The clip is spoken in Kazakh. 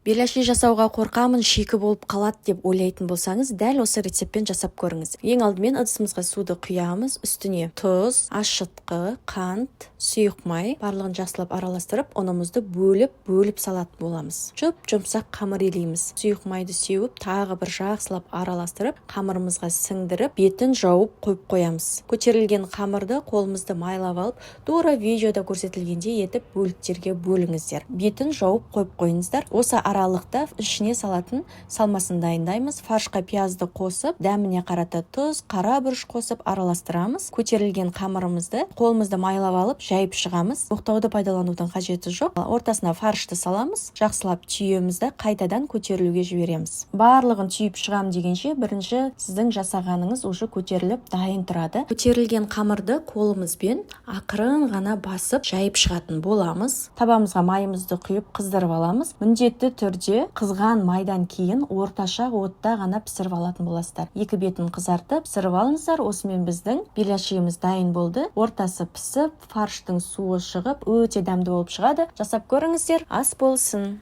Беляши жасауға қорқамын, шикі болып қалады деп ойлайтын болсаңыз, дәл осы рецептпен жасап көріңіз. Ең алдымен ыдысымызға суды құямыз, үстіне тұз, ашытқы, қант, сұйық май барлығын жақсылап араластырып, ұнымызды бөліп салатын боламыз. Жұмсақ қамыр илейміз. Сұйық майды сеуіп, тағы бір жақсылап араластырып, қамырымызға сіңдіріп, бетін жауып қойып қоямыз. Көтерілген қамырды қолымызды майлап алып, тура видеода көрсетілгендей етіп бөліктерге бөліңіздер. Бетін жауып қойып қойыңыздар. Осы аралықта ішіне салатын салмасын дайындаймыз. Фаршқа пиязды қосып, дәміне қарата тұз, қара бұрыш қосып араластырамыз. Көтерілген қамырымызды қолымызды майлап алып, жайып шығамыз. Оқтауды пайдаланудың қажеті жоқ. Ортасына фаршты саламыз. Жақсылап түйемізді қайтадан көтерілуге жібереміз. Барлығын түйіп шығам дегенше, бірінші сіздің жасағаныңыз уже көтеріліп дайын тұрады. Көтерілген қамырды қолымызбен ақырын ғана басып, жайып шығатын боламыз. Табамызға майымызды құйып қыздырып аламыз. Міндетті түрде қызған майдан кейін орташа отта ғана пісіріп алатын боласыздар. Екі бетін қызартып пісіріп алыңыздар. Осымен біздің беляшиіміз дайын болды. Ортасы пісіп, фарштың суы шығып, өте дәмді болып шығады. Жасап көріңіздер, ас болсын.